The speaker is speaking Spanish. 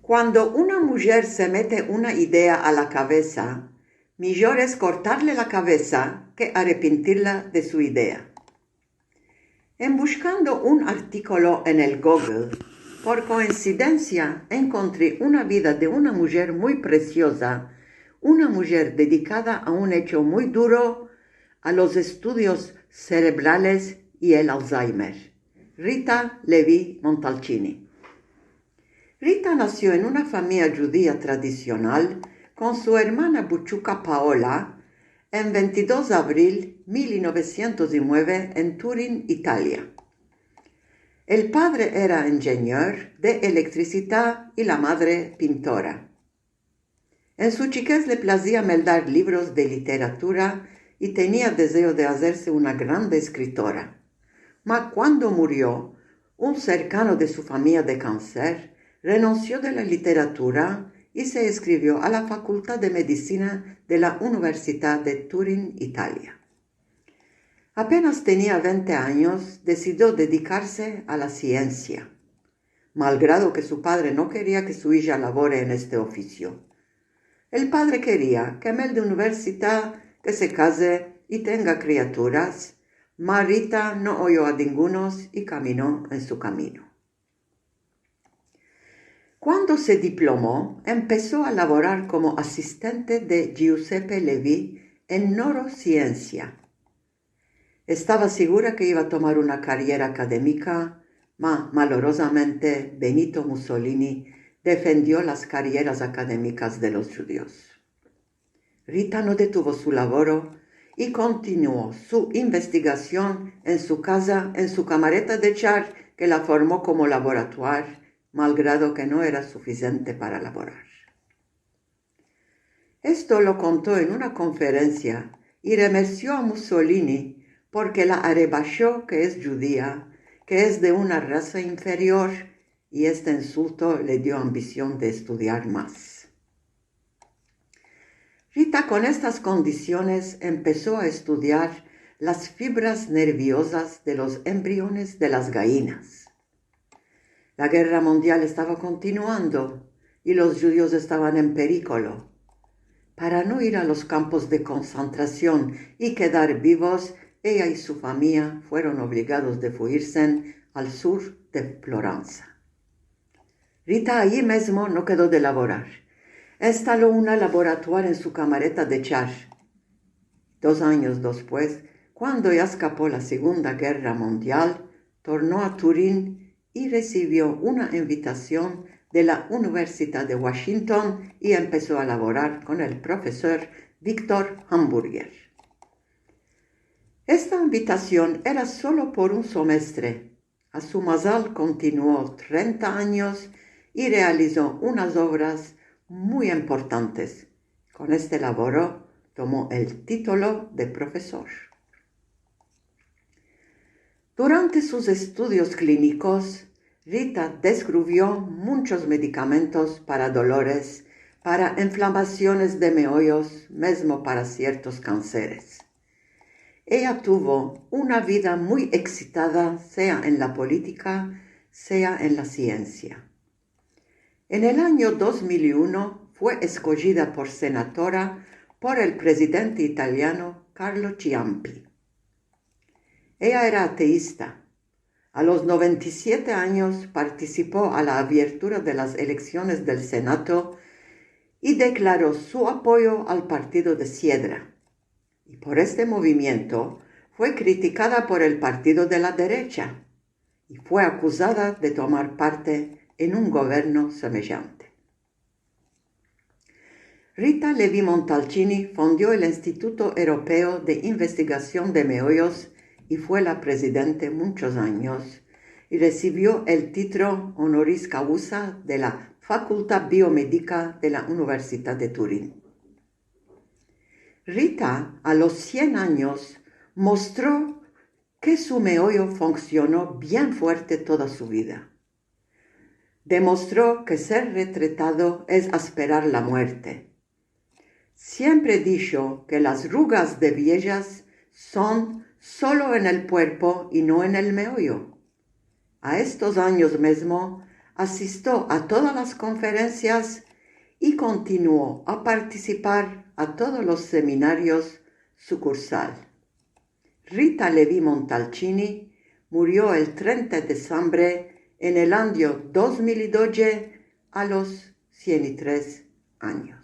Cuando una mujer se mete una idea a la cabeza, mejor es cortarle la cabeza que arrepentirla de su idea. En buscando un artículo en el Google, por coincidencia encontré una vida de una mujer muy preciosa, una mujer dedicada a un hecho muy duro, a los estudios cerebrales y el Alzheimer, Rita Levi Montalcini. Rita nació en una familia judía tradicional con su hermana Buchuca Paola en 22 de abril de 1909 en Turín, Italia. El padre era ingeniero de electricidad y la madre pintora. En su chiquez le placía meldar libros de literatura y tenía deseo de hacerse una grande escritora. Mas cuando murió, un cercano de su familia de cáncer, renunció de la literatura y se inscribió a la Facultad de Medicina de la Universidad de Turín, Italia. Apenas tenía 20 años, decidió dedicarse a la ciencia, malgrado que su padre no quería que su hija labore en este oficio. El padre quería que en la universidad que se case y tenga criaturas, mas Rita no oyó a ningunos y caminó en su camino. Cuando se diplomó, empezó a laborar como asistente de Giuseppe Levi en neurociencia. Estaba segura que iba a tomar una carrera académica, mas malorosamente Benito Mussolini defendió las carreras académicas de los judíos. Rita no detuvo su laboro y continuó su investigación en su casa, en su camareta de char que la formó como laboratorio, malgrado que no era suficiente para laborar. Esto lo contó en una conferencia y remerció a Mussolini porque la arrebachó que es judía, que es de una raza inferior, y este insulto le dio ambición de estudiar más. Rita con estas condiciones empezó a estudiar las fibras nerviosas de los embriones de las gallinas. La guerra mundial estaba continuando y los judíos estaban en peligro. Para no ir a los campos de concentración y quedar vivos, ella y su familia fueron obligados de fuirse al sur de Florencia. Rita allí mismo no quedó de laborar. Instaló un laboratorio en su camareta de char. 2 años después, cuando ya escapó la Segunda Guerra Mundial, tornó a Turín y recibió una invitación de la Universidad de Washington y empezó a laborar con el profesor Victor Hamburger. Esta invitación era solo por un semestre. A su mazal continuó 30 años y realizó unas obras muy importantes. Con este laboro tomó el título de profesor. Durante sus estudios clínicos, Rita descubrió muchos medicamentos para dolores, para inflamaciones de meollos, mismo para ciertos cánceres. Ella tuvo una vida muy excitada, sea en la política, sea en la ciencia. En el año 2001 fue escogida por senadora por el presidente italiano Carlo Ciampi. Ella era ateísta. A los 97 años participó a la apertura de las elecciones del Senado y declaró su apoyo al partido de Siedra. Y por este movimiento fue criticada por el partido de la derecha y fue acusada de tomar parte en un gobierno semejante. Rita Levi Montalcini fundó el Instituto Europeo de Investigación de Meollos y fue la presidenta muchos años y recibió el título honoris causa de la Facultad Biomédica de la Universidad de Turín. Rita, a los 100 años, mostró que su meollo funcionó bien fuerte toda su vida. Demostró que ser retratado es esperar la muerte. Siempre he dicho que las arrugas de viejas son solo en el cuerpo y no en el meollo. A estos años mismo asistió a todas las conferencias y continuó a participar a todos los seminarios sucursal. Rita Levi Montalcini murió el 30 de diciembre en el año 2012 a los 103 años.